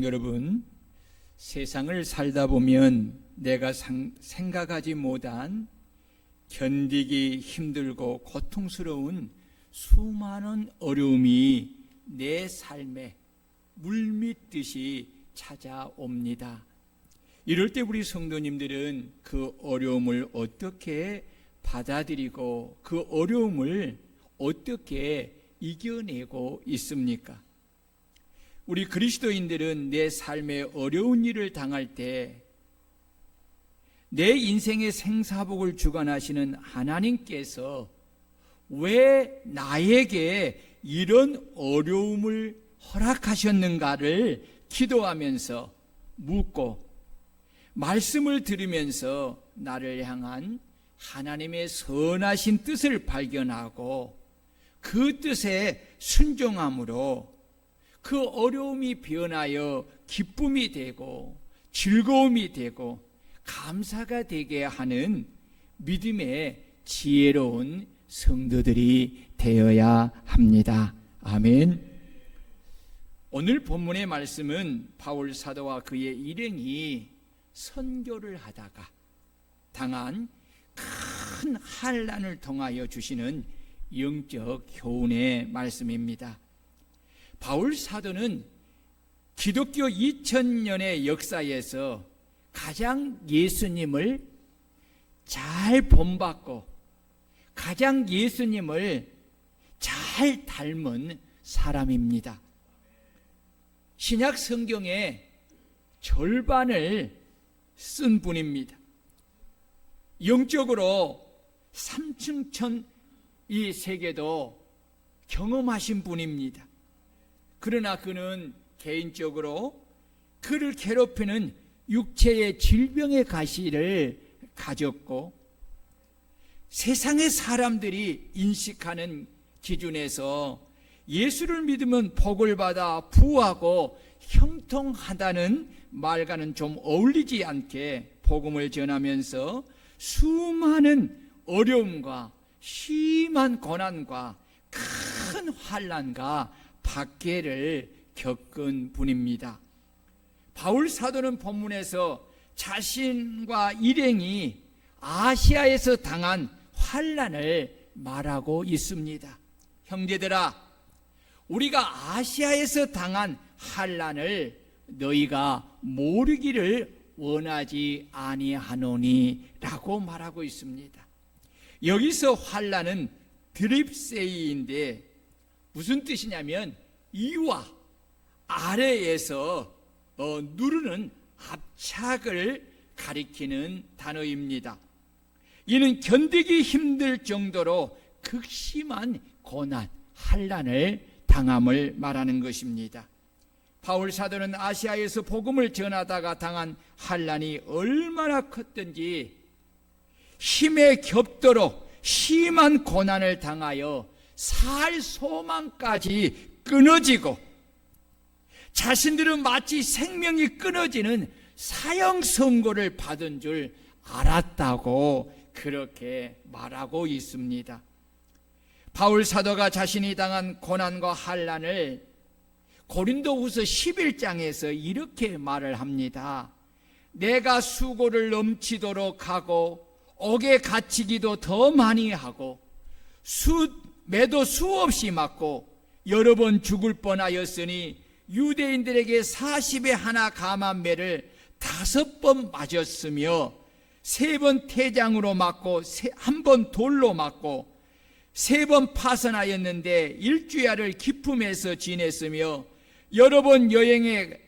여러분, 세상을 살다 보면 내가 생각하지 못한 견디기 힘들고 고통스러운 수많은 어려움이 내 삶에 물밀듯이 찾아옵니다. 이럴 때 우리 성도님들은 그 어려움을 어떻게 받아들이고 그 어려움을 어떻게 이겨내고 있습니까? 우리 그리스도인들은 내 삶에 어려운 일을 당할 때 내 인생의 생사복을 주관하시는 하나님께서 왜 나에게 이런 어려움을 허락하셨는가를 기도하면서 묻고 말씀을 들으면서 나를 향한 하나님의 선하신 뜻을 발견하고 그 뜻에 순종함으로 그 어려움이 변하여 기쁨이 되고 즐거움이 되고 감사가 되게 하는 믿음의 지혜로운 성도들이 되어야 합니다. 아멘. 오늘 본문의 말씀은 바울 사도와 그의 일행이 선교를 하다가 당한 큰 환난을 통하여 주시는 영적 교훈의 말씀입니다. 바울 사도는 기독교 2000년의 역사에서 가장 예수님을 잘 본받고 가장 예수님을 잘 닮은 사람입니다. 신약 성경의 절반을 쓴 분입니다. 영적으로 삼층천 이 세계도 경험하신 분입니다. 그러나 그는 개인적으로 그를 괴롭히는 육체의 질병의 가시를 가졌고 세상의 사람들이 인식하는 기준에서 예수를 믿으면 복을 받아 부하고 형통하다는 말과는 좀 어울리지 않게 복음을 전하면서 수많은 어려움과 심한 고난과 큰 환난과 박해를 겪은 분입니다. 바울 사도는 본문에서 자신과 일행이 아시아에서 당한 환난을 말하고 있습니다. 형제들아, 우리가 아시아에서 당한 환난을 너희가 모르기를 원하지 아니하노니 라고 말하고 있습니다. 여기서 환난은 드립세이인데 무슨 뜻이냐면 위와 아래에서 누르는 압착을 가리키는 단어입니다. 이는 견디기 힘들 정도로 극심한 고난, 환난을 당함을 말하는 것입니다. 바울 사도는 아시아에서 복음을 전하다가 당한 환난이 얼마나 컸던지 힘에 겹도록 심한 고난을 당하여 살 소망까지 끊어지고 자신들은 마치 생명이 끊어지는 사형 선고를 받은 줄 알았다고 그렇게 말하고 있습니다. 바울 사도가 자신이 당한 고난과 환난을 고린도후서 11장에서 이렇게 말을 합니다. 내가 수고를 넘치도록 하고 옥에 갇히기도 더 많이 하고 매도 수없이 맞고 여러 번 죽을 뻔하였으니 유대인들에게 40에 하나 감한 매를 5번 맞았으며 3번 태장으로 맞고 1번 돌로 맞고 3번 파선하였는데 일주야를 기품에서 지냈으며 여러 번 여행의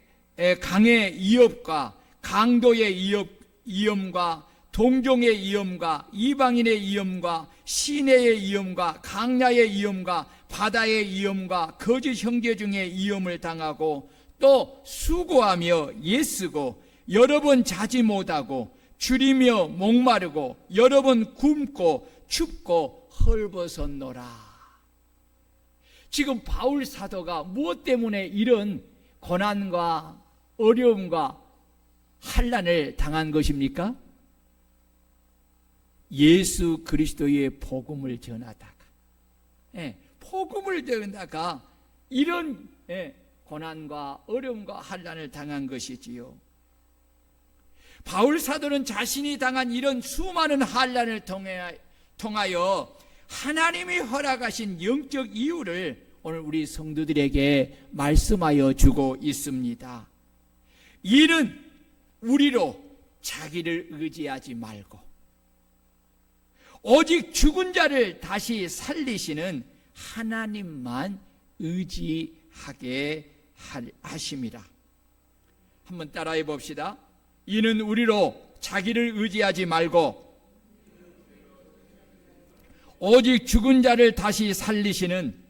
강의 위협과 강도의 위험과 동종의 위험과 이방인의 위험과 시내의 위험과 강야의 위험과 바다의 위험과 거짓 형제 중에 위험을 당하고 또 수고하며 애쓰고 여러 번 자지 못하고 줄이며 목마르고 여러 번 굶고 춥고 헐벗었노라. 지금 바울 사도가 무엇 때문에 이런 고난과 어려움과 환난을 당한 것입니까? 예수 그리스도의 복음을 전하다가 복음을 전하다가 이런 고난과 어려움과 환난을 당한 것이지요. 바울 사도는 자신이 당한 이런 수많은 환난을 통하여 하나님이 허락하신 영적 이유를 오늘 우리 성도들에게 말씀하여 주고 있습니다. 이는 우리로 자기를 의지하지 말고 오직 죽은 자를 다시 살리시는 하나님만 의지하게 하심이라. 한번 따라해 봅시다. 이는 우리로 자기를 의지하지 말고 오직 죽은 자를 다시 살리시는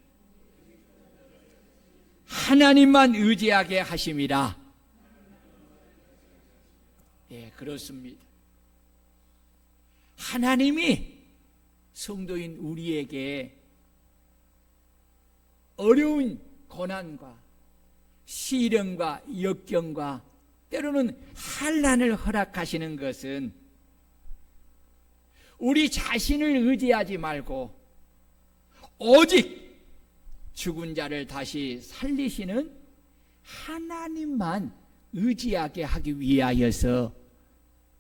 하나님만 의지하게 하심이라. 예, 그렇습니다. 하나님이 성도인 우리에게 어려운 고난과 시련과 역경과 때로는 환난을 허락하시는 것은 우리 자신을 의지하지 말고 오직 죽은 자를 다시 살리시는 하나님만 의지하게 하기 위하여서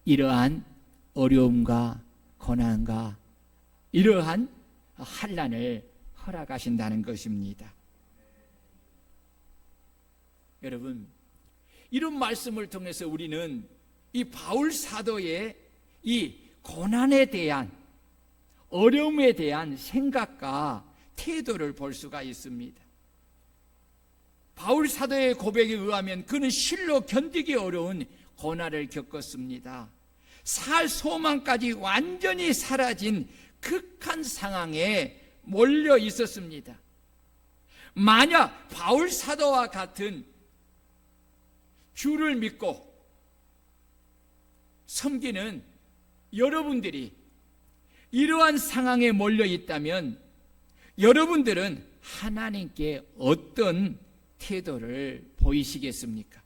이러한 어려움과 고난과 이러한 환난을 허락하신다는 것입니다. 여러분, 이런 말씀을 통해서 우리는 이 바울 사도의 이 고난에 대한 어려움에 대한 생각과 태도를 볼 수가 있습니다. 바울 사도의 고백에 의하면 그는 실로 견디기 어려운 고난을 겪었습니다. 살 소망까지 완전히 사라진 극한 상황에 몰려 있었습니다. 만약 바울 사도와 같은 주를 믿고 섬기는 여러분들이 이러한 상황에 몰려 있다면 여러분들은 하나님께 어떤 태도를 보이시겠습니까?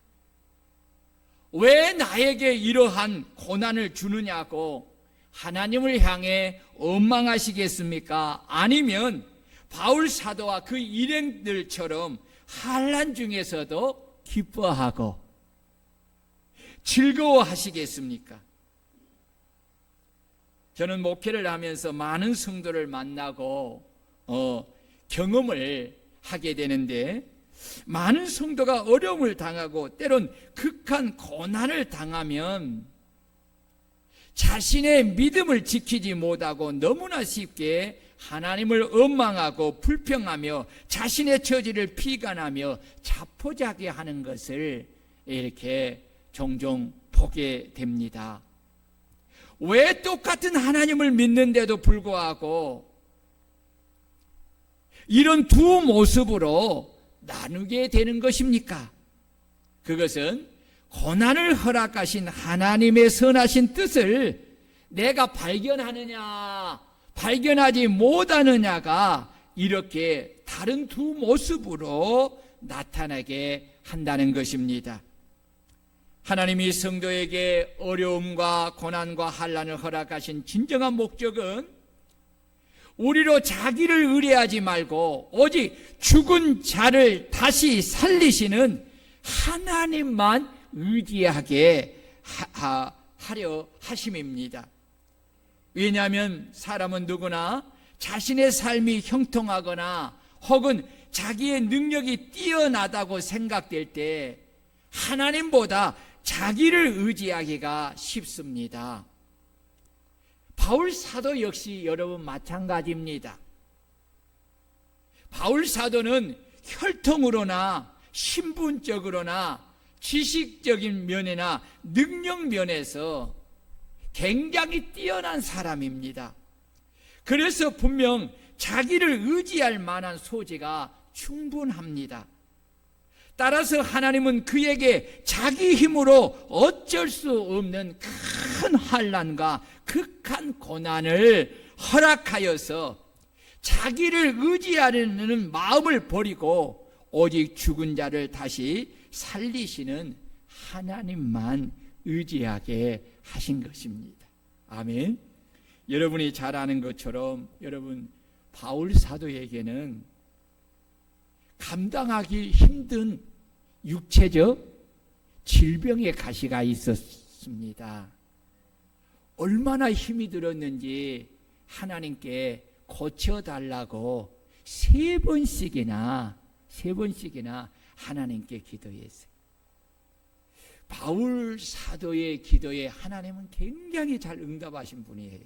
왜 나에게 이러한 고난을 주느냐고 하나님을 향해 원망하시겠습니까? 아니면 바울 사도와 그 일행들처럼 환난 중에서도 기뻐하고 즐거워하시겠습니까? 저는 목회를 하면서 많은 성도를 만나고 경험을 하게 되는데 많은 성도가 어려움을 당하고 때론 극한 고난을 당하면 자신의 믿음을 지키지 못하고 너무나 쉽게 하나님을 원망하고 불평하며 자신의 처지를 비관하며 자포자기하는 것을 이렇게 종종 보게 됩니다. 왜 똑같은 하나님을 믿는데도 불구하고 이런 두 모습으로 나누게 되는 것입니까? 그것은 고난을 허락하신 하나님의 선하신 뜻을 내가 발견하느냐 발견하지 못하느냐가 이렇게 다른 두 모습으로 나타나게 한다는 것입니다. 하나님이 성도에게 어려움과 고난과 환난을 허락하신 진정한 목적은 우리로 자기를 의뢰하지 말고 오직 죽은 자를 다시 살리시는 하나님만 의지하게 하려 하심입니다. 왜냐하면 사람은 누구나 자신의 삶이 형통하거나 혹은 자기의 능력이 뛰어나다고 생각될 때 하나님보다 자기를 의지하기가 쉽습니다. 바울 사도 역시 여러분 마찬가지입니다. 바울 사도는 혈통으로나 신분적으로나 지식적인 면이나 능력 면에서 굉장히 뛰어난 사람입니다. 그래서 분명 자기를 의지할 만한 소재가 충분합니다. 따라서 하나님은 그에게 자기 힘으로 어쩔 수 없는 큰 환난과 극한 고난을 허락하여서 자기를 의지하려는 마음을 버리고 오직 죽은 자를 다시 살리시는 하나님만 의지하게 하신 것입니다. 아멘. 여러분이 잘 아는 것처럼 여러분 바울 사도에게는 감당하기 힘든 육체적 질병의 가시가 있었습니다. 얼마나 힘이 들었는지 하나님께 고쳐달라고 세 번씩이나 하나님께 기도했어요. 바울 사도의 기도에 하나님은 굉장히 잘 응답하신 분이에요.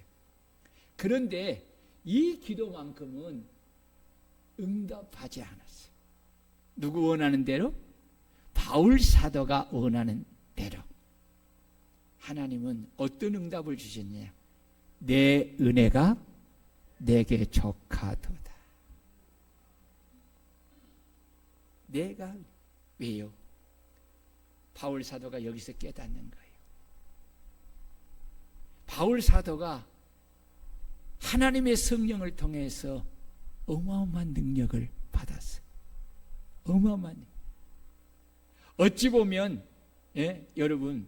그런데 이 기도만큼은 응답하지 않았어요. 누구 원하는 대로? 바울 사도가 원하는 대로. 하나님은 어떤 응답을 주셨냐? 내 은혜가 내게 족하도다. 내가 왜요? 바울 사도가 여기서 깨닫는 거예요. 바울 사도가 하나님의 성령을 통해서 어마어마한 능력을 받았어요. 어마어마한 능력. 어찌 보면 여러분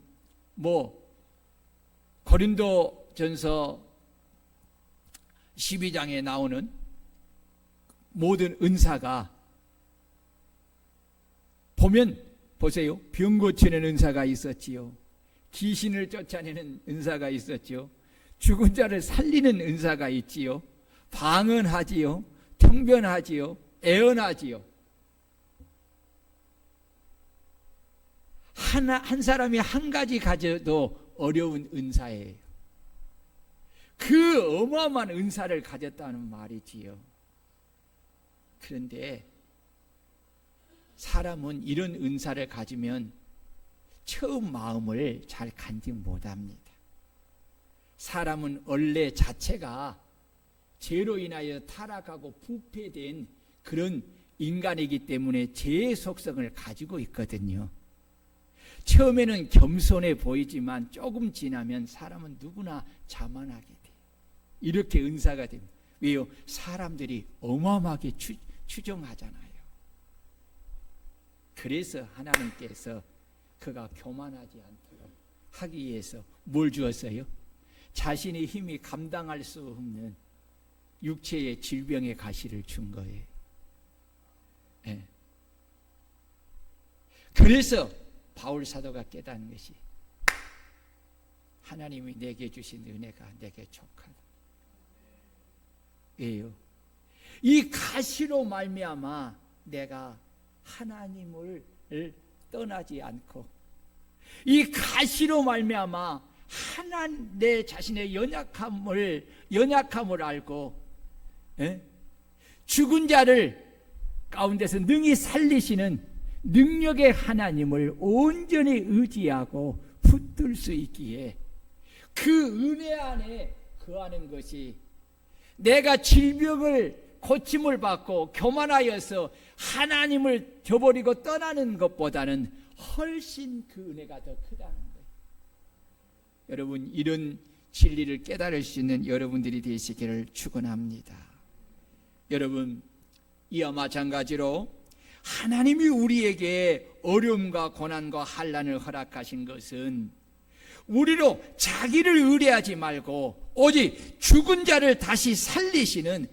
고린도전서 12장에 나오는 모든 은사가 보면 보세요. 병 고치는 은사가 있었지요. 귀신을 쫓아내는 은사가 있었지요. 죽은 자를 살리는 은사가 있지요. 방언하지요. 통변하지요. 애언하지요. 한 사람이 한 가지 가져도 어려운 은사예요. 그 어마어마한 은사를 가졌다는 말이지요. 그런데 사람은 이런 은사를 가지면 처음 마음을 잘 간직 못합니다. 사람은 원래 자체가 죄로 인하여 타락하고 부패된 그런 인간이기 때문에 죄의 속성을 가지고 있거든요. 처음에는 겸손해 보이지만 조금 지나면 사람은 누구나 자만하게 돼요. 이렇게 은사가 됩니다. 왜요? 사람들이 어마어마하게 추종하잖아요. 그래서 하나님께서 그가 교만하지 않도록 하기 위해서 뭘 주었어요? 자신의 힘이 감당할 수 없는 육체의 질병의 가시를 준 거예요. 네. 그래서 바울 사도가 깨닫는 것이 하나님이 내게 주신 은혜가 내게 족하다. 왜요? 이 가시로 말미암아 내가 하나님을 떠나지 않고 이 가시로 말미암아 내 자신의 연약함을 알고 죽은 자를 가운데서 능히 살리시는 능력의 하나님을 온전히 의지하고 붙들 수 있기에 그 은혜 안에 거하는 것이 내가 질병을 고침을 받고 교만하여서 하나님을 저버리고 떠나는 것보다는 훨씬 그 은혜가 더 크다는 거예요. 여러분, 이런 진리를 깨달을 수 있는 여러분들이 되시기를 축원합니다. 여러분, 이와 마찬가지로 하나님이 우리에게 어려움과 고난과 환난을 허락하신 것은 우리로 자기를 의뢰하지 말고 오직 죽은 자를 다시 살리시는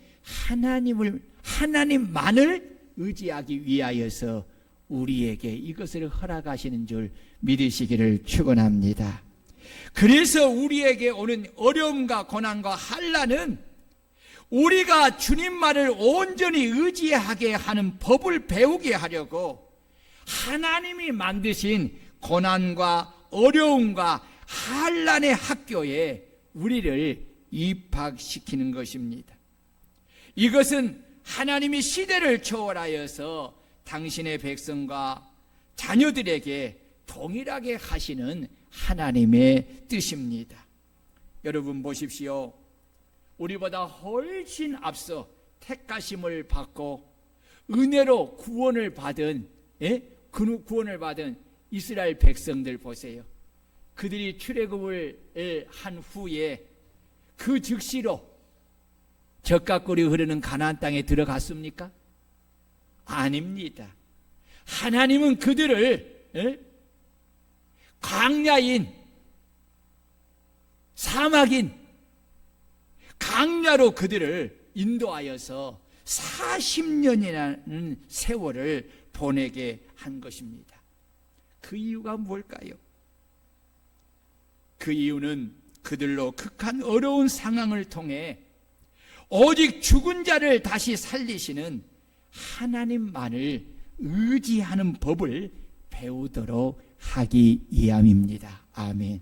하나님만을 의지하기 위하여서 우리에게 이것을 허락하시는 줄 믿으시기를 축원합니다. 그래서 우리에게 오는 어려움과 고난과 환난은 우리가 주님만을 온전히 의지하게 하는 법을 배우게 하려고 하나님이 만드신 고난과 어려움과 환난의 학교에 우리를 입학시키는 것입니다. 이것은 하나님이 시대를 초월하여서 당신의 백성과 자녀들에게 동일하게 하시는 하나님의 뜻입니다. 여러분 보십시오. 우리보다 훨씬 앞서 택하심을 받고 은혜로 구원을 받은 이스라엘 백성들 보세요. 그들이 출애굽을 한 후에 그 즉시로 젖가꿀이 흐르는 가나안 땅에 들어갔습니까? 아닙니다. 하나님은 그들을 광야인 사막인 강야로 그들을 인도하여서 40년이라는 세월을 보내게 한 것입니다. 그 이유가 뭘까요? 그 이유는 그들로 극한 어려운 상황을 통해 오직 죽은 자를 다시 살리시는 하나님만을 의지하는 법을 배우도록 하기 위함입니다. 아멘.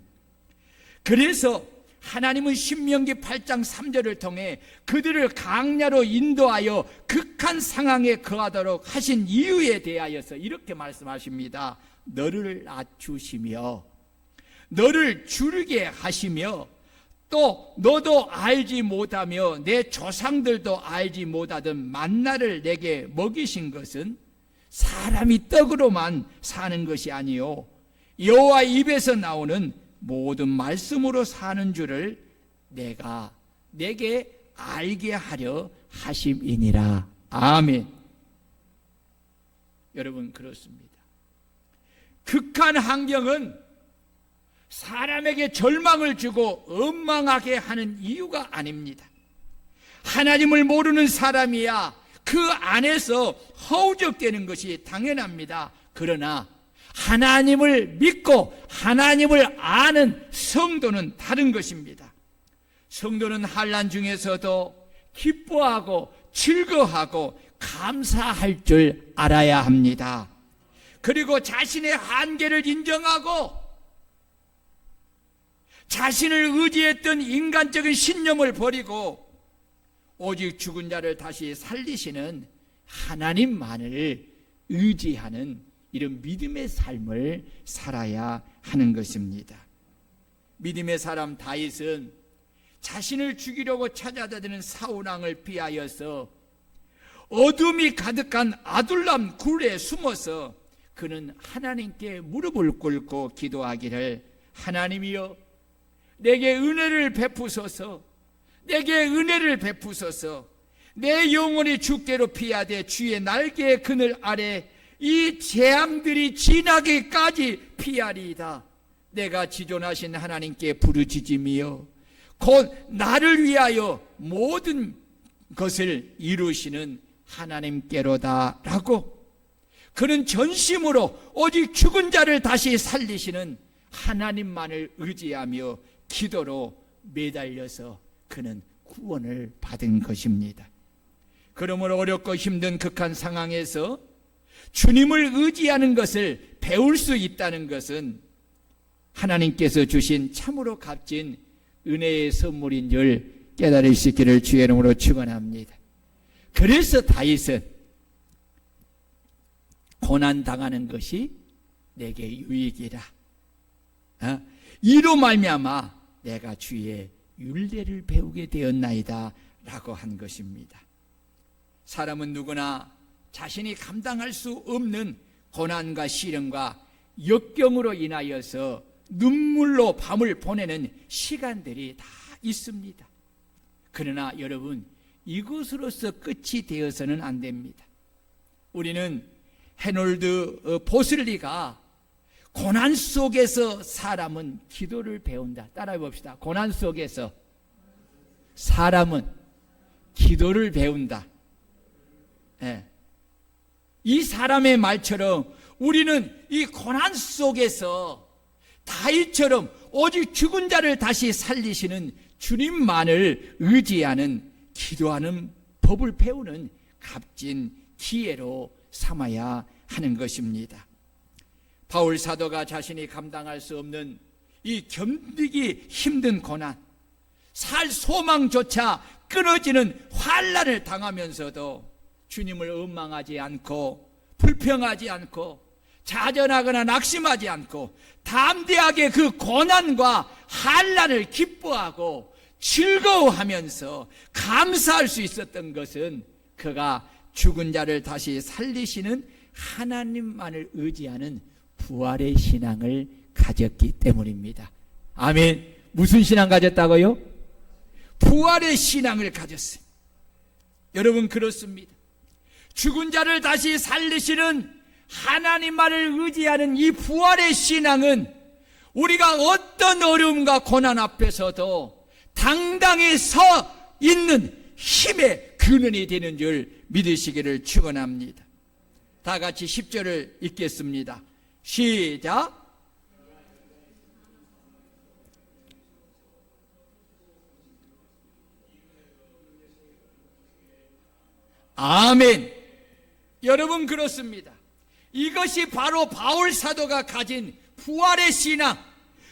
그래서 하나님은 신명기 8장 3절을 통해 그들을 강야로 인도하여 극한 상황에 거하도록 하신 이유에 대하여서 이렇게 말씀하십니다. 너를 낮추시며 너를 줄게 하시며 또 너도 알지 못하며 내 조상들도 알지 못하던 만나를 내게 먹이신 것은 사람이 떡으로만 사는 것이 아니요 여호와 입에서 나오는 모든 말씀으로 사는 줄을 내게 알게 하려 하심이니라. 아멘. 여러분, 그렇습니다. 극한 환경은 사람에게 절망을 주고 엉망하게 하는 이유가 아닙니다. 하나님을 모르는 사람이야 그 안에서 허우적대는 것이 당연합니다. 그러나 하나님을 믿고 하나님을 아는 성도는 다른 것입니다. 성도는 환난 중에서도 기뻐하고 즐거워하고 감사할 줄 알아야 합니다. 그리고 자신의 한계를 인정하고 자신을 의지했던 인간적인 신념을 버리고 오직 죽은 자를 다시 살리시는 하나님만을 의지하는 이런 믿음의 삶을 살아야 하는 것입니다. 믿음의 사람 다윗은 자신을 죽이려고 찾아다니는 사울왕을 피하여서 어둠이 가득한 아둘람 굴에 숨어서 그는 하나님께 무릎을 꿇고 기도하기를 하나님이여 내게 은혜를 베푸소서 내게 은혜를 베푸소서 내 영혼이 주께로 피하되 주의 날개의 그늘 아래 이 재앙들이 지나기까지 피하리이다. 내가 지존하신 하나님께 부르짖으며 곧 나를 위하여 모든 것을 이루시는 하나님께로다 라고 그는 전심으로 오직 죽은 자를 다시 살리시는 하나님만을 의지하며 기도로 매달려서 그는 구원을 받은 것입니다. 그러므로 어렵고 힘든 극한 상황에서 주님을 의지하는 것을 배울 수 있다는 것은 하나님께서 주신 참으로 값진 은혜의 선물인 줄 깨달을 수 있기를 주의 이름으로 축원합니다. 그래서 다윗은 고난당하는 것이 내게 유익이라. 이로 말미암아 내가 주의 율례를 배우게 되었나이다 라고 한 것입니다. 사람은 누구나 자신이 감당할 수 없는 고난과 시련과 역경으로 인하여서 눈물로 밤을 보내는 시간들이 다 있습니다. 그러나 여러분, 이것으로서 끝이 되어서는 안 됩니다. 우리는 해놀드 보슬리가 고난 속에서 사람은 기도를 배운다. 따라해 봅시다. 고난 속에서 사람은 기도를 배운다. 네. 이 사람의 말처럼 우리는 이 고난 속에서 다윗처럼 오직 죽은 자를 다시 살리시는 주님만을 의지하는 기도하는 법을 배우는 값진 기회로 삼아야 하는 것입니다. 바울 사도가 자신이 감당할 수 없는 이 견디기 힘든 고난, 살 소망조차 끊어지는 환난을 당하면서도 주님을 원망하지 않고 불평하지 않고 자전하거나 낙심하지 않고 담대하게 그 고난과 환난을 기뻐하고 즐거워하면서 감사할 수 있었던 것은 그가 죽은 자를 다시 살리시는 하나님만을 의지하는 부활의 신앙을 가졌기 때문입니다. 아멘. 무슨 신앙 가졌다고요? 부활의 신앙을 가졌어요. 여러분, 그렇습니다. 죽은 자를 다시 살리시는 하나님만을 의지하는 이 부활의 신앙은 우리가 어떤 어려움과 고난 앞에서도 당당히 서 있는 힘의 근원이 되는 줄 믿으시기를 축원합니다. 다 같이 10절을 읽겠습니다. 시작. 아멘. 여러분, 그렇습니다. 이것이 바로 바울 사도가 가진 부활의 신앙,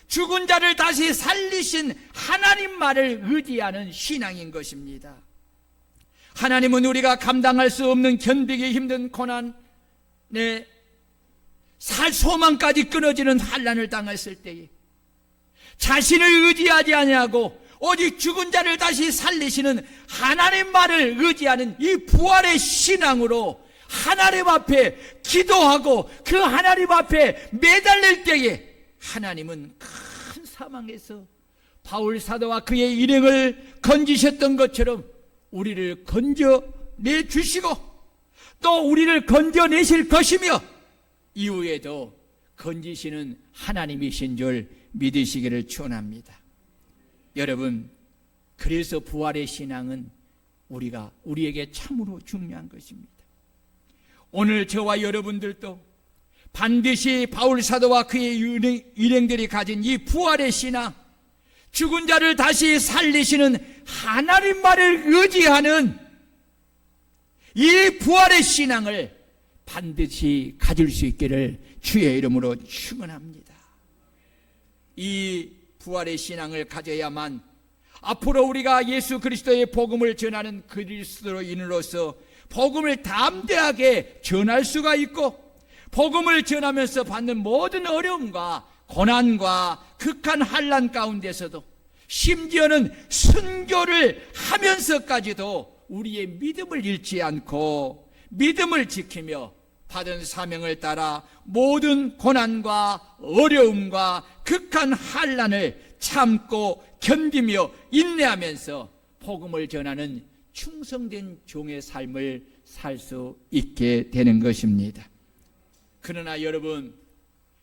죽은 자를 다시 살리신 하나님 말을 의지하는 신앙인 것입니다. 하나님은 우리가 감당할 수 없는 견디기 힘든 고난에 살 소망까지 끊어지는 환난을 당했을 때에 자신을 의지하지 아니하고 오직 죽은 자를 다시 살리시는 하나님 말을 의지하는 이 부활의 신앙으로 하나님 앞에 기도하고 그 하나님 앞에 매달릴 때에 하나님은 큰 사망에서 바울 사도와 그의 일행을 건지셨던 것처럼 우리를 건져내 주시고 또 우리를 건져내실 것이며 이후에도 건지시는 하나님이신 줄 믿으시기를 축원합니다. 여러분, 그래서 부활의 신앙은 우리에게 참으로 중요한 것입니다. 오늘 저와 여러분들도 반드시 바울 사도와 그의 일행들이 가진 이 부활의 신앙, 죽은 자를 다시 살리시는 하나님 말을 의지하는 이 부활의 신앙을 반드시 가질 수 있기를 주의 이름으로 축원합니다. 이 부활의 신앙을 가져야만 앞으로 우리가 예수 그리스도의 복음을 전하는 그리스도인으로서 복음을 담대하게 전할 수가 있고 복음을 전하면서 받는 모든 어려움과 고난과 극한 환난 가운데서도 심지어는 순교를 하면서까지도 우리의 믿음을 잃지 않고 믿음을 지키며 받은 사명을 따라 모든 고난과 어려움과 극한 환난을 참고 견디며 인내하면서 복음을 전하는 충성된 종의 삶을 살 수 있게 되는 것입니다. 그러나 여러분,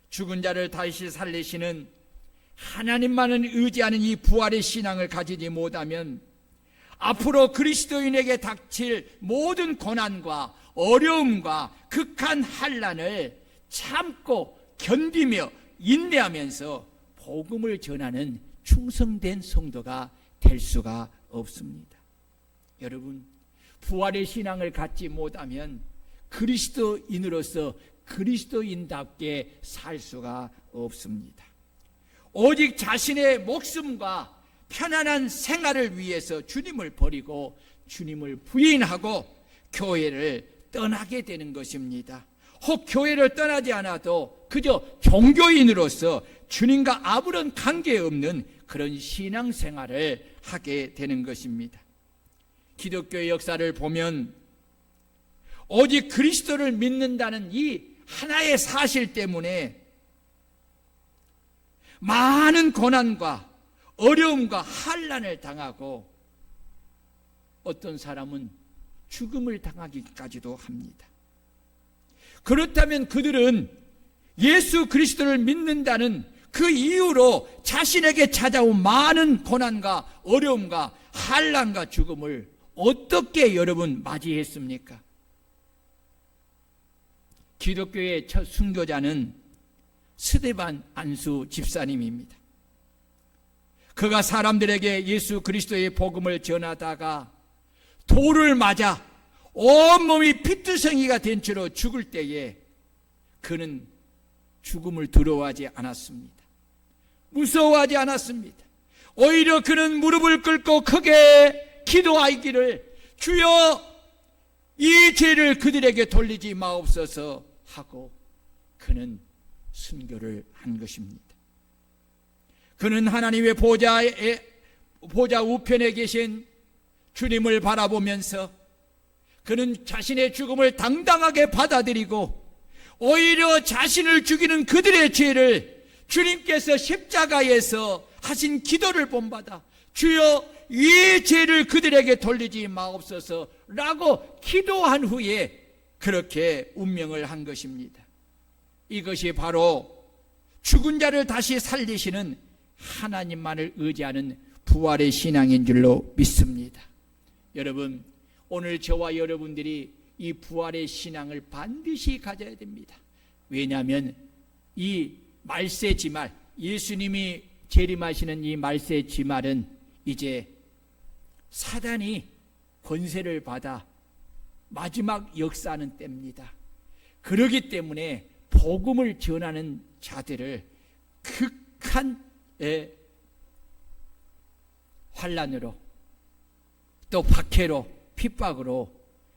죽은 자를 다시 살리시는 하나님만을 의지하는 이 부활의 신앙을 가지지 못하면 앞으로 그리스도인에게 닥칠 모든 고난과 어려움과 극한 환난을 참고 견디며 인내하면서 복음을 전하는 충성된 성도가 될 수가 없습니다. 여러분, 부활의 신앙을 갖지 못하면 그리스도인으로서 그리스도인답게 살 수가 없습니다. 오직 자신의 목숨과 편안한 생활을 위해서 주님을 버리고 주님을 부인하고 교회를 떠나게 되는 것입니다. 혹 교회를 떠나지 않아도 그저 종교인으로서 주님과 아무런 관계없는 그런 신앙생활을 하게 되는 것입니다. 기독교의 역사를 보면 오직 그리스도를 믿는다는 이 하나의 사실 때문에 많은 고난과 어려움과 환난을 당하고 어떤 사람은 죽음을 당하기까지도 합니다. 그렇다면 그들은 예수 그리스도를 믿는다는 그 이유로 자신에게 찾아온 많은 고난과 어려움과 환난과 죽음을 어떻게 여러분 맞이했습니까? 기독교의 첫 순교자는 스데반 안수 집사님입니다. 그가 사람들에게 예수 그리스도의 복음을 전하다가 돌을 맞아 온몸이 피투성이가 된 채로 죽을 때에 그는 죽음을 두려워하지 않았습니다. 무서워하지 않았습니다. 오히려 그는 무릎을 꿇고 크게 기도하기를 주여 이 죄를 그들에게 돌리지 마옵소서 하고 그는 순교를 한 것입니다. 그는 하나님의 보좌 우편에 계신 주님을 바라보면서 그는 자신의 죽음을 당당하게 받아들이고 오히려 자신을 죽이는 그들의 죄를 주님께서 십자가에서 하신 기도를 본받아 주여 이 죄를 그들에게 돌리지 마옵소서 라고 기도한 후에 그렇게 운명을 한 것입니다. 이것이 바로 죽은 자를 다시 살리시는 하나님만을 의지하는 부활의 신앙인 줄로 믿습니다. 여러분, 오늘 저와 여러분들이 이 부활의 신앙을 반드시 가져야 됩니다. 왜냐하면 이 말세 지말, 예수님이 재림하시는 이 말세 지말은 이제 사단이 권세를 받아 마지막 역사하는 때입니다. 그렇기 때문에 복음을 전하는 자들을 극한의 환난으로 또 박해로 핍박으로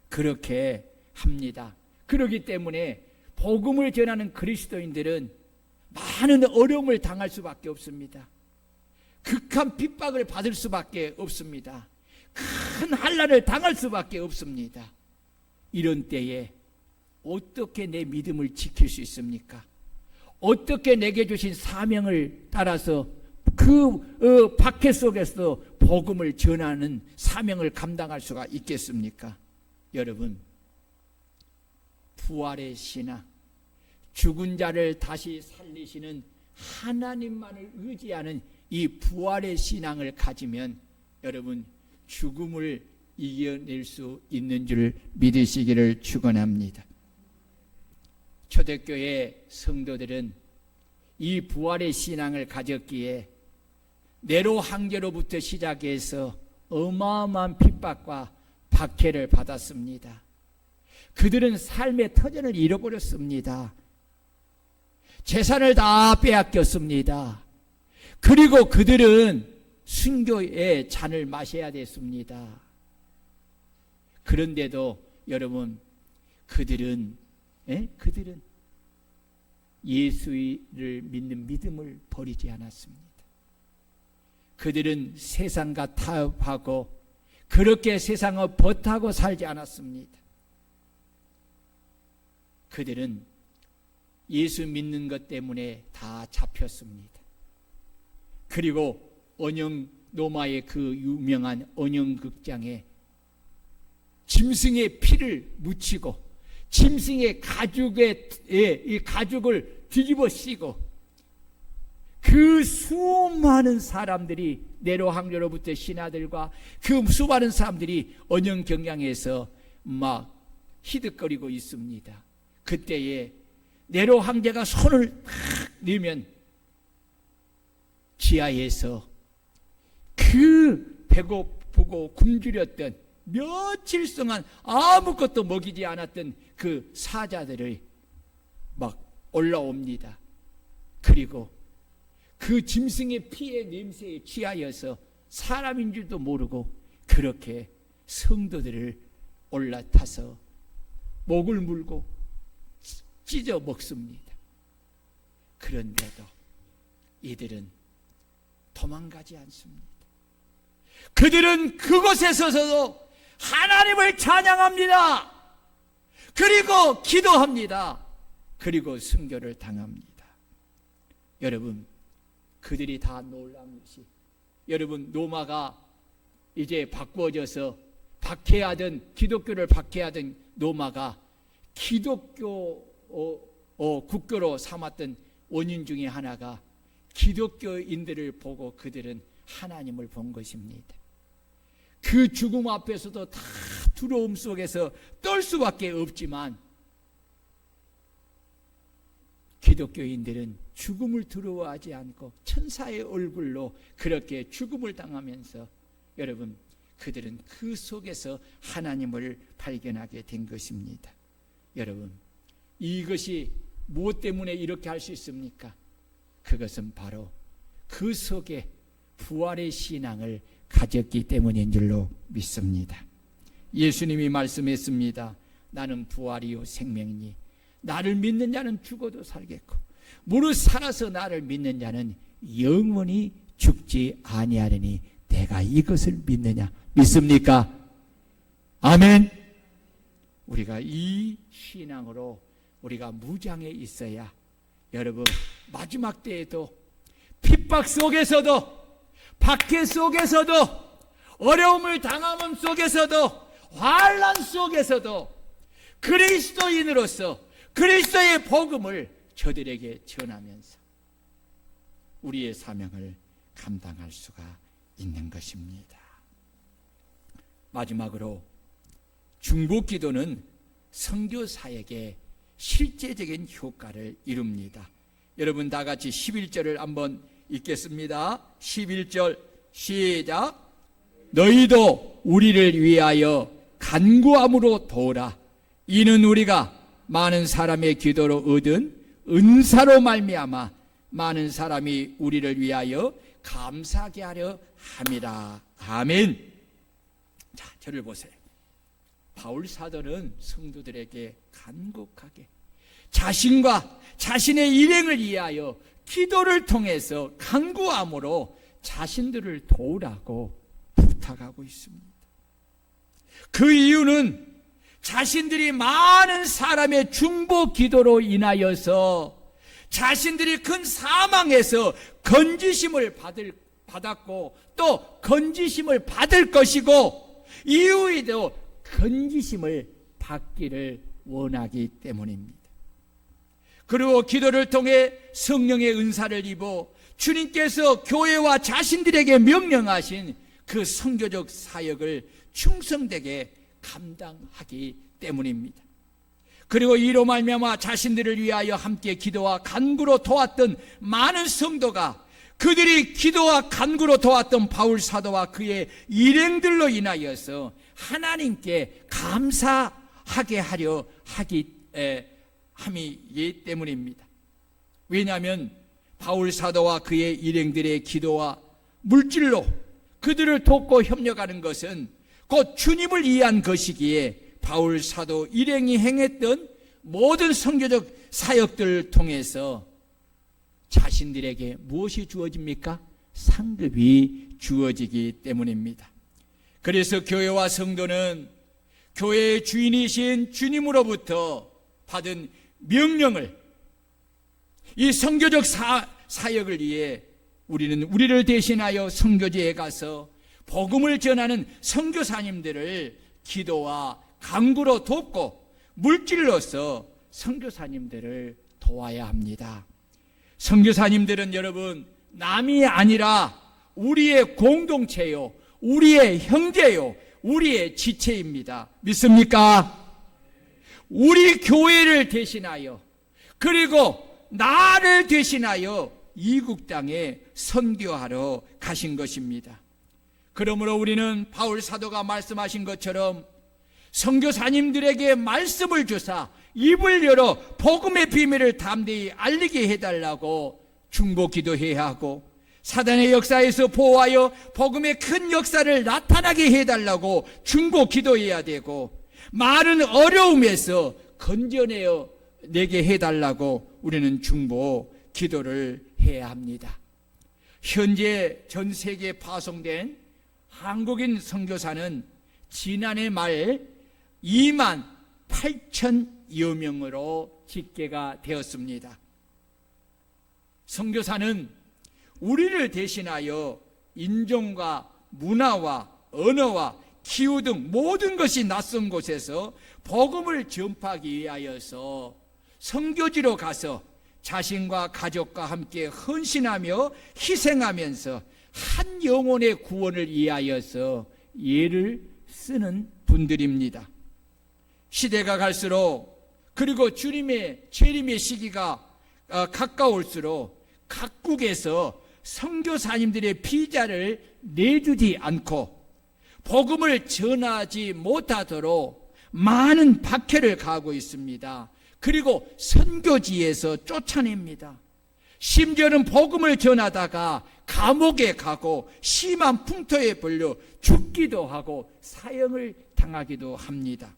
그렇게 합니다. 그렇기 때문에 복음을 전하는 그리스도인들은 많은 어려움을 당할 수밖에 없습니다. 극한 핍박을 받을 수밖에 없습니다. 큰 환난을 당할 수밖에 없습니다. 이런 때에 어떻게 내 믿음을 지킬 수 있습니까? 어떻게 내게 주신 사명을 따라서 그 박해 속에서 복음을 전하는 사명을 감당할 수가 있겠습니까? 여러분, 부활의 신앙, 죽은 자를 다시 살리시는 하나님만을 의지하는 이 부활의 신앙을 가지면 여러분 죽음을 이겨낼 수 있는 줄 믿으시기를 축원합니다. 초대교회 성도들은 이 부활의 신앙을 가졌기에 네로 황제로부터 시작해서 어마어마한 핍박과 박해를 받았습니다. 그들은 삶의 터전을 잃어버렸습니다. 재산을 다 빼앗겼습니다. 그리고 그들은 순교의 잔을 마셔야 됐습니다. 그런데도 여러분 그들은 예수를 믿는 믿음을 버리지 않았습니다. 그들은 세상과 타협하고 그렇게 세상을 버타고 살지 않았습니다. 그들은 예수 믿는 것 때문에 다 잡혔습니다. 그리고 언영 노마의 그 유명한 언영극장에 짐승의 피를 묻히고 짐승의 이 가죽을 뒤집어 씌고 그 수많은 사람들이 네로 황제로부터 신하들과 그 수많은 사람들이 언영 경향에서 막 히득거리고 있습니다. 그때에 네로 황제가 손을 탁 넣으면 지하에서 그 배고프고 굶주렸던 며칠 동안 아무것도 먹이지 않았던 그 사자들이 막 올라옵니다. 그리고 그 짐승의 피의 냄새에 취하여서 사람인 줄도 모르고 그렇게 성도들을 올라타서 목을 물고 찢어 먹습니다. 그런데도 이들은 도망가지 않습니다. 그들은 그곳에서도 하나님을 찬양합니다. 그리고 기도합니다. 그리고 순교를 당합니다. 여러분, 그들이 다 놀란 것이 여러분 노마가 이제 바꾸어져서 박해하던 기독교를 박해하던 노마가 기독교 국교로 삼았던 원인 중에 하나가 기독교인들을 보고 그들은 하나님을 본 것입니다. 그 죽음 앞에서도 다 두려움 속에서 떨 수밖에 없지만 기독교인들은 죽음을 두려워하지 않고 천사의 얼굴로 그렇게 죽음을 당하면서 여러분 그들은 그 속에서 하나님을 발견하게 된 것입니다. 여러분 이것이 무엇 때문에 이렇게 할 수 있습니까? 그것은 바로 그 속에 부활의 신앙을 가졌기 때문인 줄로 믿습니다. 예수님이 말씀했습니다. 나는 부활이요 생명이니 나를 믿는 자는 죽어도 살겠고 무릇 살아서 나를 믿는 자는 영원히 죽지 아니하리니 내가 이것을 믿느냐? 믿습니까? 아멘. 우리가 이 신앙으로 우리가 무장해 있어야 여러분 마지막 때에도 핍박 속에서도 박해 속에서도 어려움을 당함 속에서도 환난 속에서도 그리스도인으로서 그리스도의 복음을 저들에게 전하면서 우리의 사명을 감당할 수가 있는 것입니다. 마지막으로 중보기도는 선교사에게 실제적인 효과를 이룹니다. 여러분 다 같이 11절을 한번 읽겠습니다. 11절 시작. 너희도 우리를 위하여 간구함으로 도우라. 이는 우리가 많은 사람의 기도로 얻은 은사로 말미암아 많은 사람이 우리를 위하여 감사하게 하려 함이라. 아멘. 자, 저를 보세요. 바울 사도는 성도들에게 간곡하게 자신과 자신의 일행을 위하여 기도를 통해서 간구함으로 자신들을 도우라고 부탁하고 있습니다. 그 이유는 자신들이 많은 사람의 중보 기도로 인하여서 자신들이 큰 사망에서 건지심을 받았고 또 건지심을 받을 것이고 이후에도 건지심을 받기를 원하기 때문입니다. 그리고 기도를 통해 성령의 은사를 입어 주님께서 교회와 자신들에게 명령하신 그 선교적 사역을 충성되게 감당하기 때문입니다. 그리고 이로 말미암아 자신들을 위하여 함께 기도와 간구로 도왔던 많은 성도가 그들이 기도와 간구로 도왔던 바울 사도와 그의 일행들로 인하여서 하나님께 감사하게 하려 함이기 때문입니다. 왜냐하면 바울 사도와 그의 일행들의 기도와 물질로 그들을 돕고 협력하는 것은 곧 주님을 위한 것이기에 바울 사도 일행이 행했던 모든 선교적 사역들을 통해서 자신들에게 무엇이 주어집니까? 상급이 주어지기 때문입니다. 그래서 교회와 성도는 교회의 주인이신 주님으로부터 받은 명령을 이 선교적 사역을 위해 우리는 우리를 대신하여 선교지에 가서 복음을 전하는 선교사님들을 기도와 간구로 돕고 물질로서 선교사님들을 도와야 합니다. 선교사님들은 여러분 남이 아니라 우리의 공동체요, 우리의 형제요, 우리의 지체입니다. 믿습니까? 우리 교회를 대신하여 그리고 나를 대신하여 이국 땅에 선교하러 가신 것입니다. 그러므로 우리는 바울 사도가 말씀하신 것처럼 선교사님들에게 말씀을 주사 입을 열어 복음의 비밀을 담대히 알리게 해달라고 중보 기도해야 하고 사단의 역사에서 보호하여 복음의 큰 역사를 나타나게 해달라고 중보 기도해야 되고 많은 어려움에서 건져내어 내게 해달라고 우리는 중보 기도를 해야 합니다. 현재 전 세계에 파송된 한국인 선교사는 지난해 말 2만 8천여 명으로 집계가 되었습니다. 선교사는 우리를 대신하여 인종과 문화와 언어와 기후 등 모든 것이 낯선 곳에서 복음을 전파하기 위하여서 선교지로 가서 자신과 가족과 함께 헌신하며 희생하면서 한 영혼의 구원을 위하여서 예를 쓰는 분들입니다. 시대가 갈수록 그리고 주님의 재림의 시기가 가까울수록 각국에서 선교사님들의 비자를 내주지 않고 복음을 전하지 못하도록 많은 박해를 가하고 있습니다. 그리고 선교지에서 쫓아냅니다. 심지어는 복음을 전하다가 감옥에 가고 심한 풍토에 벌려 죽기도 하고 사형을 당하기도 합니다.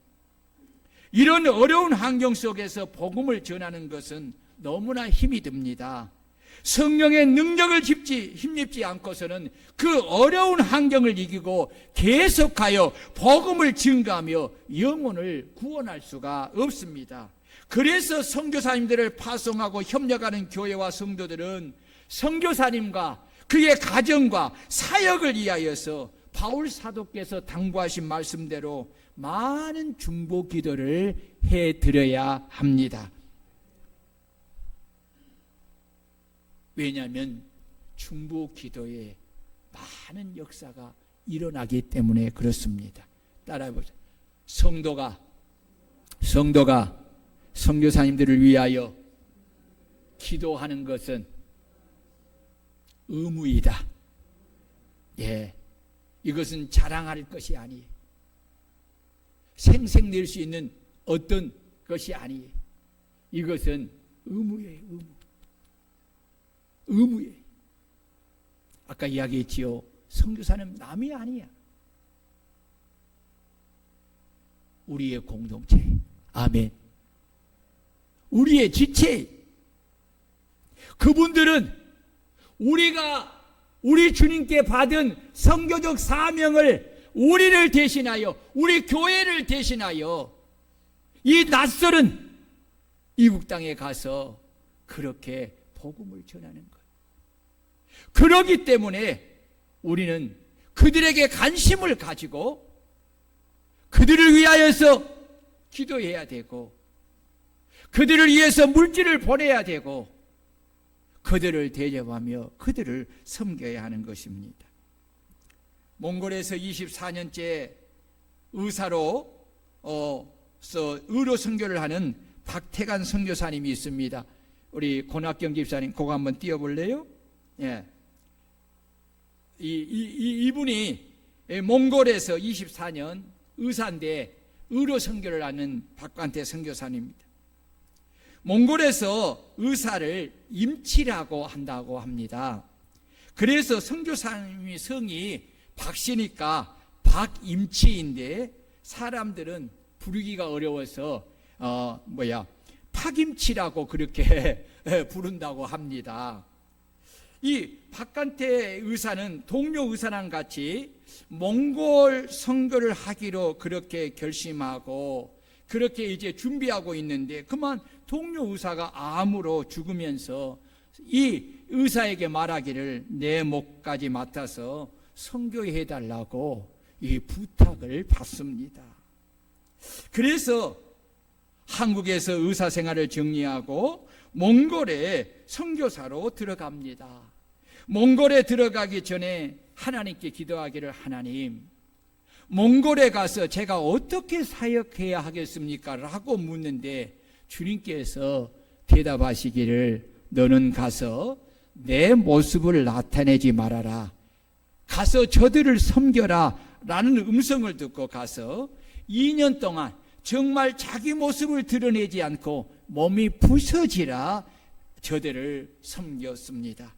이런 어려운 환경 속에서 복음을 전하는 것은 너무나 힘이 듭니다. 성령의 능력을 힘입지 않고서는 그 어려운 환경을 이기고 계속하여 복음을 증거하며 영혼을 구원할 수가 없습니다. 그래서 선교사님들을 파송하고 협력하는 교회와 성도들은 선교사님과 그의 가정과 사역을 위하여서 바울 사도께서 당부하신 말씀대로 많은 중보 기도를 해드려야 합니다. 왜냐하면 중보 기도에 많은 역사가 일어나기 때문에 그렇습니다. 따라해보세요. 성도가 선교사님들을 위하여 기도하는 것은 의무이다. 예, 이것은 자랑할 것이 아니에요. 생색낼 수 있는 어떤 것이 아니에요. 이것은 의무예요. 의무예요. 아까 이야기했지요. 선교사는 남이 아니야. 우리의 공동체. 아멘. 우리의 지체. 그분들은 우리 주님께 받은 선교적 사명을 우리를 대신하여, 우리 교회를 대신하여 이 낯설은 이국 땅에 가서 그렇게 복음을 전하는 거예요. 그렇기 때문에 우리는 그들에게 관심을 가지고 그들을 위하여서 기도해야 되고, 그들을 위해서 물질을 보내야 되고, 그들을 대접하며 그들을 섬겨야 하는 것입니다. 몽골에서 24년째 의사로 의료 선교를 하는 박태관 선교사님이 있습니다. 우리 권학경 집사님 그거 한번 띄워볼래요? 예. 이분이 몽골에서 24년 의사인데 의료 선교를 하는 박관태 선교사님입니다. 몽골에서 의사를 임치라고 한다고 합니다. 그래서 선교사님이 성이 박씨니까 박임치인데 사람들은 부르기가 어려워서 박임치라고 그렇게 부른다고 합니다. 이 박관태 의사는 동료 의사랑 같이 몽골 선교를 하기로 그렇게 결심하고 그렇게 이제 준비하고 있는데, 그만 동료 의사가 암으로 죽으면서 이 의사에게 말하기를 내 몫까지 맡아서 선교해 달라고 이 부탁을 받습니다. 그래서 한국에서 의사 생활을 정리하고 몽골에 선교사로 들어갑니다. 몽골에 들어가기 전에 하나님께 기도하기를, 하나님, 몽골에 가서 제가 어떻게 사역해야 하겠습니까? 라고 묻는데 주님께서 대답하시기를, 너는 가서 내 모습을 나타내지 말아라. 가서 저들을 섬겨라. 라는 음성을 듣고 가서 2년 동안 정말 자기 모습을 드러내지 않고 몸이 부서지라 저들을 섬겼습니다.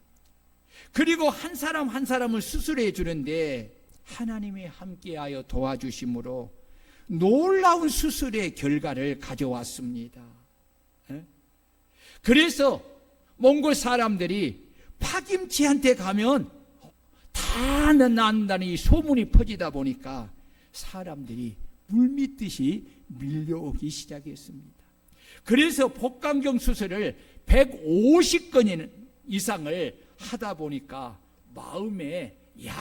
그리고 한 사람 한 사람을 수술해 주는데 하나님이 함께하여 도와주심으로 놀라운 수술의 결과를 가져왔습니다. 그래서 몽골 사람들이 박임치한테 가면 다 난다는 소문이 퍼지다 보니까 사람들이 물밀듯이 밀려오기 시작했습니다. 그래서 복강경 수술을 150건 이상을 하다 보니까 마음에, 야,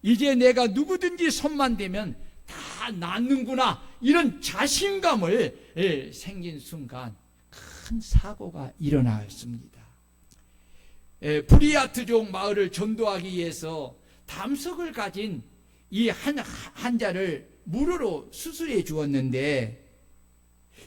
이제 내가 누구든지 손만 대면 다 낫는구나, 이런 자신감을 생긴 순간 큰 사고가 일어났습니다. 브리아트족 마을을 전도하기 위해서 담석을 가진 이 환자를 무료로 수술해 주었는데,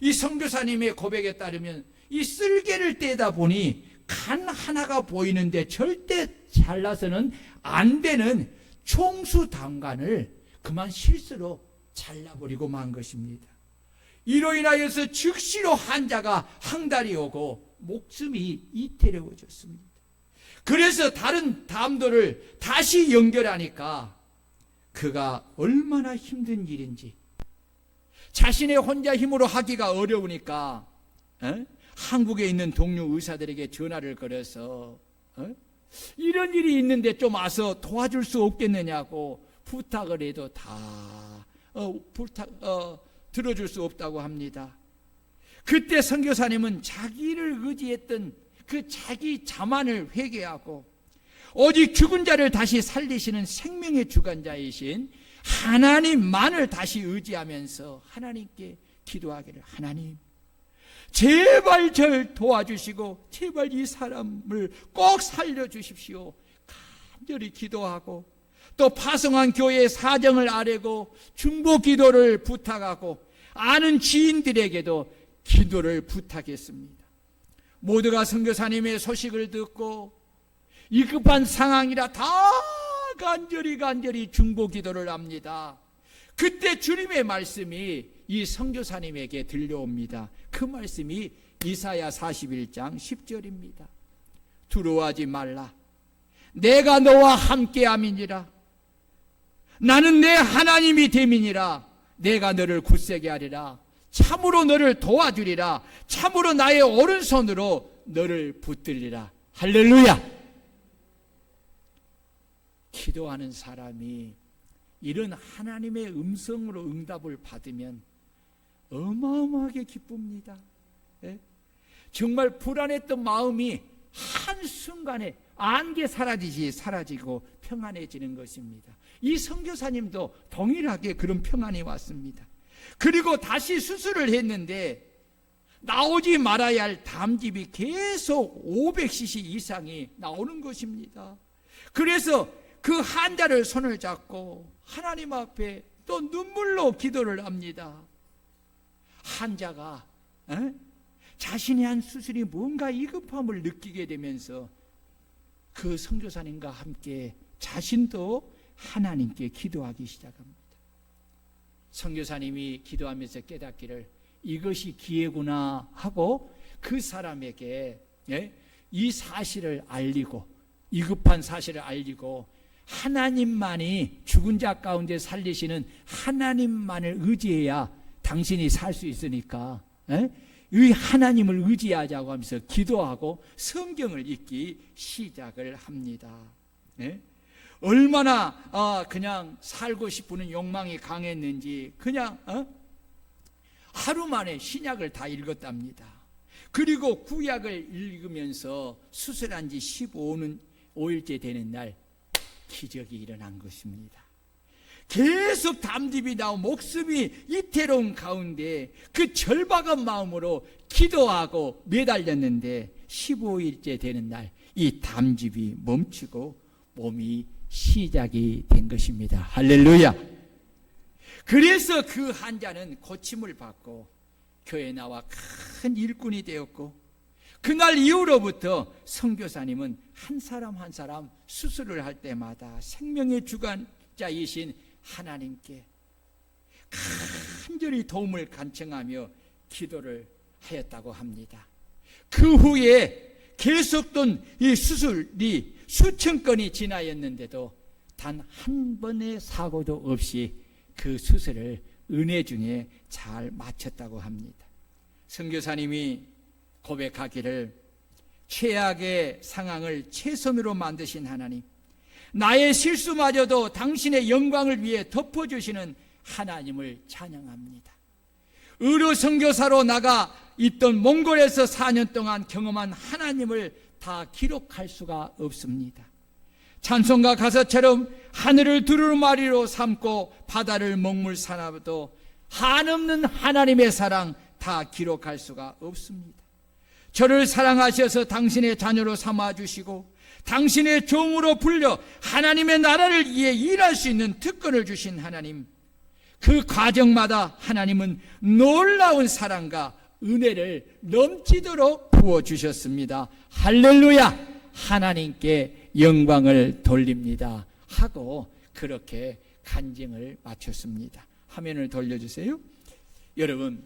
이 선교사님의 고백에 따르면 이 쓸개를 떼다 보니 간 하나가 보이는데 절대 잘라서는 안 되는 총수 단관을 그만 실수로 잘라버리고 만 것입니다. 이로 인하여서 즉시로 환자가 항달이 오고 목숨이 이태로워졌습니다. 그래서 다른 담도를 다시 연결하니까 그가 얼마나 힘든 일인지, 자신의 혼자 힘으로 하기가 어려우니까 한국에 있는 동료 의사들에게 전화를 걸어서 이런 일이 있는데 좀 와서 도와줄 수 없겠느냐고 부탁을 해도 다 들어줄 수 없다고 합니다. 그때 선교사님은 자기를 의지했던 그 자기 자만을 회개하고 오직 죽은 자를 다시 살리시는 생명의 주관자이신 하나님만을 다시 의지하면서 하나님께 기도하기를, 하나님, 제발 절 도와주시고 제발 이 사람을 꼭 살려주십시오. 간절히 기도하고 또 파송한 교회의 사정을 아뢰고 중보 기도를 부탁하고 아는 지인들에게도 기도를 부탁했습니다. 모두가 선교사님의 소식을 듣고 이 급한 상황이라 다 간절히 중보 기도를 합니다. 그때 주님의 말씀이 이 선교사님에게 들려옵니다. 그 말씀이 이사야 41장 10절입니다. 두려워하지 말라. 내가 너와 함께함이니라. 나는 내 하나님이 됨이니라. 내가 너를 굳세게 하리라. 참으로 너를 도와주리라. 참으로 나의 오른손으로 너를 붙들리라. 할렐루야. 기도하는 사람이 이런 하나님의 음성으로 응답을 받으면 어마어마하게 기쁩니다. 예? 정말 불안했던 마음이 한순간에 안개 사라지고 평안해지는 것입니다. 이 선교사님도 동일하게 그런 평안이 왔습니다. 그리고 다시 수술을 했는데 나오지 말아야 할 담즙이 계속 500cc 이상이 나오는 것입니다. 그래서 그 환자를 손을 잡고 하나님 앞에 또 눈물로 기도를 합니다. 환자가 자신이 한 수술이 뭔가 위급함을 느끼게 되면서 그 선교사님과 함께 자신도 하나님께 기도하기 시작합니다. 선교사님이 기도하면서 깨닫기를 이것이 기회구나 하고 그 사람에게 이 사실을 알리고, 위급한 사실을 알리고, 하나님만이 죽은 자 가운데 살리시는 하나님만을 의지해야 당신이 살 수 있으니까 이 하나님을 의지하자고 하면서 기도하고 성경을 읽기 시작을 합니다. 얼마나 그냥 살고 싶은 욕망이 강했는지 그냥 하루 만에 신약을 다 읽었답니다. 그리고 구약을 읽으면서 수술한 지 15일째 되는 날 기적이 일어난 것입니다. 계속 담즙이 나오고 목숨이 이태로운 가운데 그 절박한 마음으로 기도하고 매달렸는데 15일째 되는 날 이 담즙이 멈추고 몸이 시작이 된 것입니다. 할렐루야. 그래서 그 환자는 고침을 받고 교회에 나와 큰 일꾼이 되었고, 그날 이후로부터 선교사님은 한 사람 한 사람 수술을 할 때마다 생명의 주관자이신 하나님께 간절히 도움을 간청하며 기도를 하였다고 합니다. 그 후에 계속된 이 수술이 수천 건이 지나였는데도 단 한 번의 사고도 없이 그 수술을 은혜 중에 잘 마쳤다고 합니다. 선교사님이 고백하기를 최악의 상황을 최선으로 만드신 하나님, 나의 실수마저도 당신의 영광을 위해 덮어주시는 하나님을 찬양합니다. 의료 선교사로 나가 있던 몽골에서 4년 동안 경험한 하나님을 다 기록할 수가 없습니다. 찬송가 가사처럼 하늘을 두루마리로 삼고 바다를 먹물 삼아도 한없는 하나님의 사랑 다 기록할 수가 없습니다. 저를 사랑하셔서 당신의 자녀로 삼아주시고 당신의 종으로 불려 하나님의 나라를 위해 일할 수 있는 특권을 주신 하나님, 그 과정마다 하나님은 놀라운 사랑과 은혜를 넘치도록 부어주셨습니다. 할렐루야. 하나님께 영광을 돌립니다 하고 그렇게 간증을 마쳤습니다. 화면을 돌려주세요. 여러분,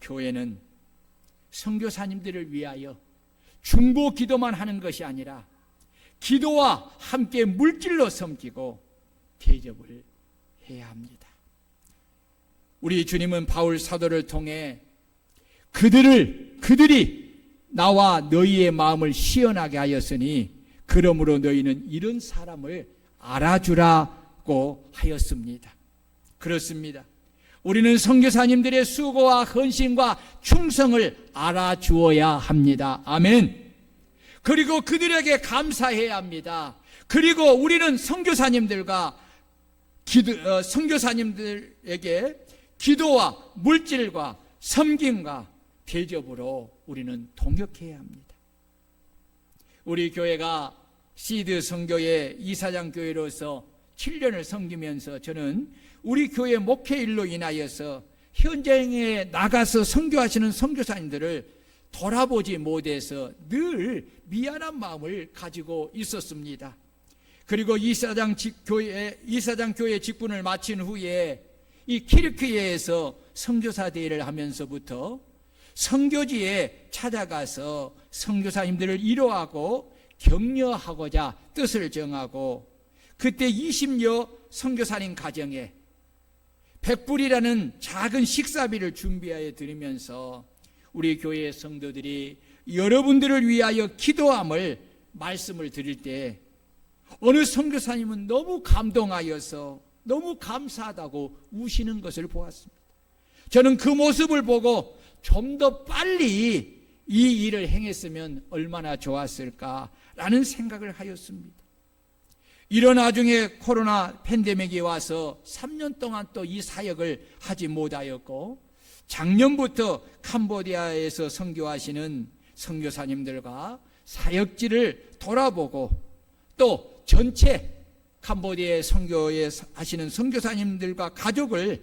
교회는 선교사님들을 위하여 중보 기도만 하는 것이 아니라 기도와 함께 물질로 섬기고 대접을 해야 합니다. 우리 주님은 바울 사도를 통해 그들이 나와 너희의 마음을 시원하게 하였으니 그러므로 너희는 이런 사람을 알아주라고 하였습니다. 그렇습니다. 우리는 선교사님들의 수고와 헌신과 충성을 알아주어야 합니다. 아멘. 그리고 그들에게 감사해야 합니다. 그리고 우리는 선교사님들과 선교사님들에게 기도와 물질과 섬김과 대접으로 우리는 동역해야 합니다. 우리 교회가 시드 선교회 이사장 교회로서 7년을 섬기면서 저는 우리 교회 목회 일로 인하여서 현장에 나가서 선교하시는 선교사님들을 돌아보지 못해서 늘 미안한 마음을 가지고 있었습니다. 그리고 이사장 교회 직분을 마친 후에 이 키르키예에서 선교사 대회를 하면서부터 선교지에 찾아가서 선교사님들을 위로하고 격려하고자 뜻을 정하고, 그때 20여 선교사님 가정에 100불이라는 작은 식사비를 준비하여 드리면서 우리 교회 성도들이 여러분들을 위하여 기도함을 말씀을 드릴 때 어느 선교사님은 너무 감동하여서 너무 감사하다고 우시는 것을 보았습니다. 저는 그 모습을 보고 좀 더 빨리 이 일을 행했으면 얼마나 좋았을까라는 생각을 하였습니다. 이런 와중에 코로나 팬데믹이 와서 3년 동안 또 이 사역을 하지 못하였고, 작년부터 캄보디아에서 선교하시는 선교사님들과 사역지를 돌아보고, 또 전체 캄보디아에 선교에 하시는 선교사님들과 가족을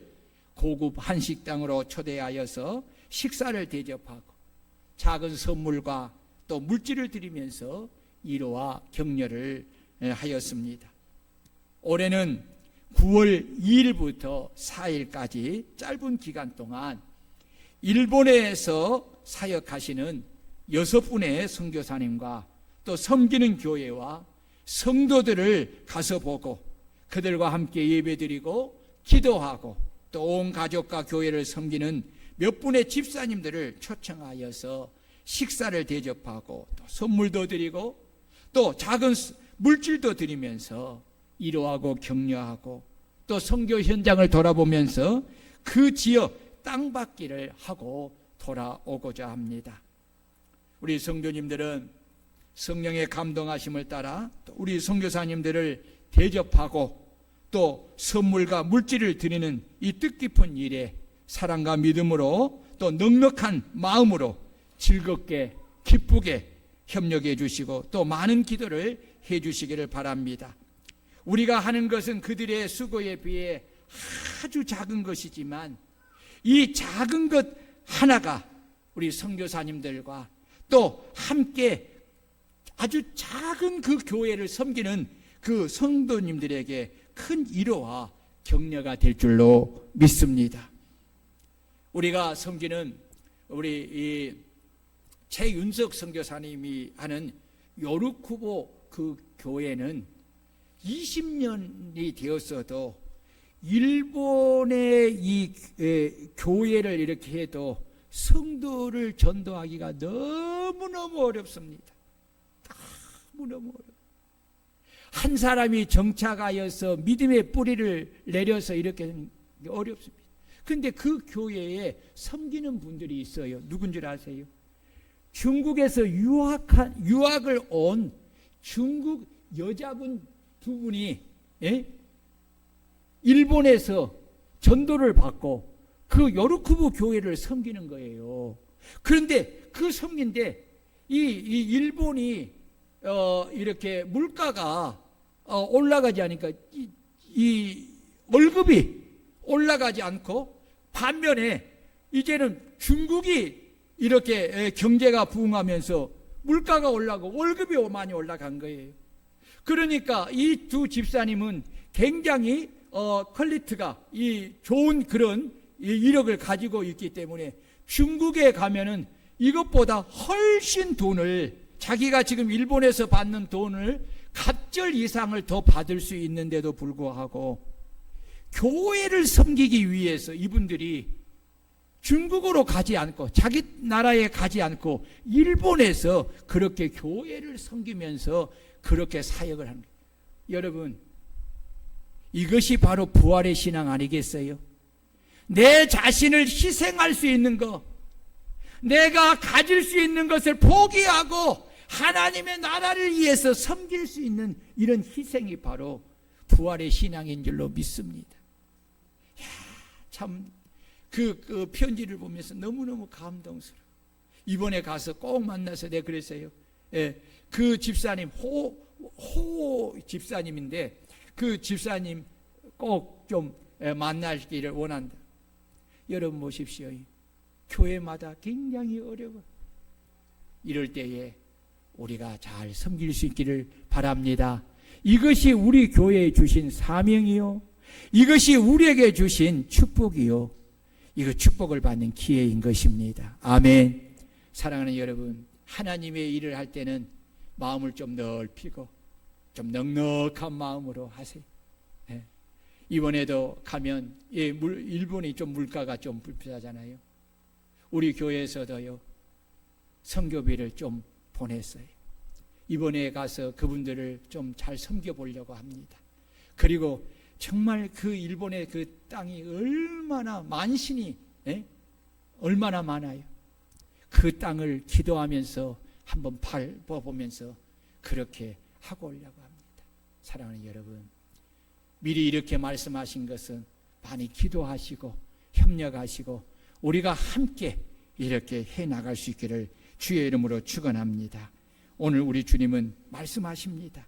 고급 한식당으로 초대하여서 식사를 대접하고 작은 선물과 또 물질을 드리면서 위로와 격려를 하였습니다. 올해는 9월 2일부터 4일까지 짧은 기간 동안 일본에서 사역하시는 6분의 선교사님과 또 섬기는 교회와 성도들을 가서 보고 그들과 함께 예배드리고 기도하고 또 온 가족과 교회를 섬기는 몇 분의 집사님들을 초청하여서 식사를 대접하고 또 선물도 드리고 또 작은 물질도 드리면서 위로하고 격려하고 또 선교 현장을 돌아보면서 그 지역 땅받기를 하고 돌아오고자 합니다. 우리 성도님들은 성령의 감동하심을 따라 우리 선교사님들을 대접하고 또 선물과 물질을 드리는 이 뜻깊은 일에 사랑과 믿음으로 또 넉넉한 마음으로 즐겁게 기쁘게 협력해 주시고 또 많은 기도를 해 주시기를 바랍니다. 우리가 하는 것은 그들의 수고에 비해 아주 작은 것이지만 이 작은 것 하나가 우리 선교사님들과 또 함께 아주 작은 그 교회를 섬기는 그 성도님들에게 큰 위로와 격려가 될 줄로 믿습니다. 우리가 섬기는 우리 이 최윤석 선교사님이 하는 요르쿠보 그 교회는 20년이 되었어도 일본의 이 교회를 이렇게 해도 성도를 전도하기가 너무너무 어렵습니다. 너무너무 어렵습니다. 한 사람이 정착하여서 믿음의 뿌리를 내려서 이렇게 어렵습니다. 그런데 그 교회에 섬기는 분들이 있어요. 누군 줄 아세요? 중국에서 유학을 온 중국 여자분 두 분이 일본에서 전도를 받고 그 요르쿠부 교회를 섬기는 거예요. 그런데 그 섬긴데 이 일본이 이렇게 물가가 올라가지 않으니까 이 월급이 올라가지 않고 반면에 이제는 중국이 이렇게 경제가 부흥하면서 물가가 올라가고 월급이 많이 올라간 거예요. 그러니까 이 두 집사님은 굉장히 퀄리티가 이 좋은 그런 이력을 가지고 있기 때문에 중국에 가면은 이것보다 훨씬 돈을 자기가 지금 일본에서 받는 돈을 갑절 이상을 더 받을 수 있는데도 불구하고 교회를 섬기기 위해서 이분들이 중국으로 가지 않고 자기 나라에 가지 않고 일본에서 그렇게 교회를 섬기면서 그렇게 사역을 합니다. 여러분, 이것이 바로 부활의 신앙 아니겠어요? 내 자신을 희생할 수 있는 것, 내가 가질 수 있는 것을 포기하고 하나님의 나라를 위해서 섬길 수 있는 이런 희생이 바로 부활의 신앙인 줄로 믿습니다. 참 그 편지를 보면서 너무너무 감동스러워. 이번에 가서 꼭 만나서 내가 그랬어요. 그 집사님 호 집사님인데 그 집사님 꼭 좀 만나기를 원한다. 여러분 보십시오. 교회마다 굉장히 어려워. 이럴 때에 우리가 잘 섬길 수 있기를 바랍니다. 이것이 우리 교회에 주신 사명이요, 이것이 우리에게 주신 축복이요, 이거 축복을 받는 기회인 것입니다. 아멘. 사랑하는 여러분, 하나님의 일을 할 때는 마음을 좀 넓히고 좀 넉넉한 마음으로 하세요. 예. 이번에도 가면 일본이 좀 물가가 좀 불편하잖아요. 우리 교회에서도요 선교비를 좀 보냈어요. 이번에 가서 그분들을 좀 잘 섬겨보려고 합니다. 그리고 정말 그 일본의 그 땅이 얼마나 만신이 얼마나 많아요. 그 땅을 기도하면서 한번 밟아보면서 그렇게 하고 오려고 합니다. 사랑하는 여러분, 미리 이렇게 말씀하신 것은 많이 기도하시고 협력하시고 우리가 함께 이렇게 해나갈 수 있기를 주의 이름으로 축원합니다. 오늘 우리 주님은 말씀하십니다.